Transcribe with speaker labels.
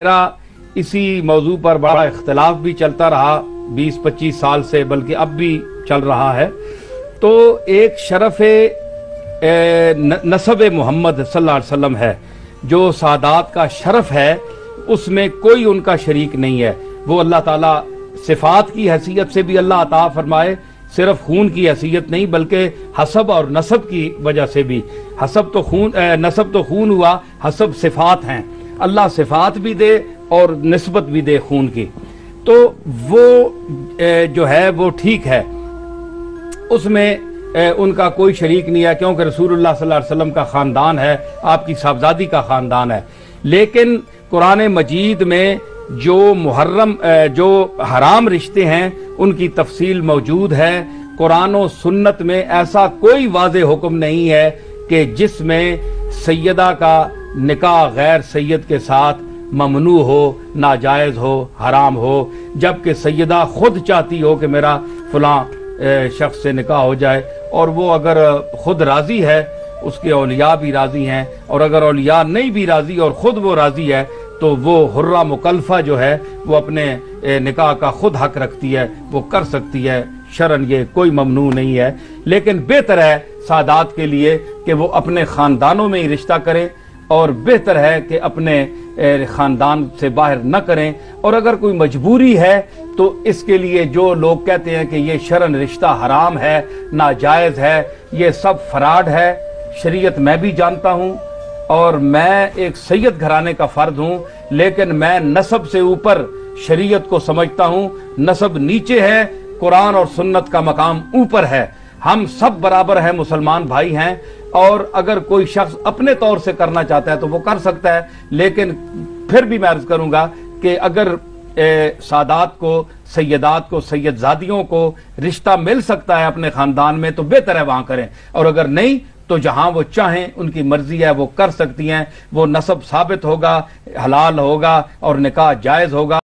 Speaker 1: मेरा इसी मौजू पर बड़ा इख्तिलाफ भी चलता रहा 20-25 साल से, बल्कि अब भी चल रहा है। तो एक शरफ नसब मोहम्मद सल्लल्लाहु अलैहि वसल्लम है, जो सादात का शरफ है, उसमें कोई उनका शरीक नहीं है। वो अल्लाह ताला सिफात की हैसियत से भी अल्लाह अता फरमाए, सिर्फ खून की हैसियत नहीं बल्कि हसब और नसब की वजह से भी। नसब तो खून हुआ, हसब सिफात हैं। अल्लाह सिफात भी दे और निस्बत भी दे खून की, तो वो जो है वो ठीक है, उसमें उनका कोई शरीक नहीं है, क्योंकि रसूलुल्लाह सल्लल्लाहु अलैहि वसल्लम का खानदान है, आपकी साहबजादी का खानदान है। लेकिन कुरान मजीद में जो हराम रिश्ते हैं उनकी तफसील मौजूद है। कुरान और सुन्नत में ऐसा कोई वाज़ेह हुक्म नहीं है कि जिसमें सैयदा का निकाह गैर सैयद के साथ ममनू हो, नाजायज हो, हराम हो, जबकि सैयदा खुद चाहती हो कि मेरा फलां शख्स से निकाह हो जाए, और वो अगर खुद राजी है, उसके औलिया भी राजी हैं, और अगर औलिया नहीं भी राजी और खुद वो राजी है, तो वो हुर्रा मुकल्फा जो है वो अपने निकाह का खुद हक रखती है, वो कर सकती है। शरन ये कोई ममनू नहीं है। लेकिन बेहतर है सादात के लिए कि वो अपने खानदानों में ही रिश्ता करें, और बेहतर है कि अपने खानदान से बाहर न करें। और अगर कोई मजबूरी है तो इसके लिए जो लोग कहते हैं कि ये शरन रिश्ता हराम है, नाजायज है, ये सब फराड है। शरीयत मैं भी जानता हूँ, और मैं एक सैयद घराने का फर्द हूँ, लेकिन मैं नसब से ऊपर शरीयत को समझता हूँ। नसब नीचे है, कुरान और सुन्नत का मकाम ऊपर है। हम सब बराबर हैं, मुसलमान भाई हैं, और अगर कोई शख्स अपने तौर से करना चाहता है तो वो कर सकता है। लेकिन फिर भी मैं अर्ज करूंगा कि अगर सादात को, सैयदात को, सैयदजादियों को रिश्ता मिल सकता है अपने खानदान में, तो बेहतर है वहां करें, और अगर नहीं तो जहां वो चाहें, उनकी मर्जी है, वो कर सकती हैं। वो नसब साबित होगा, हलाल होगा और निकाह जायज होगा।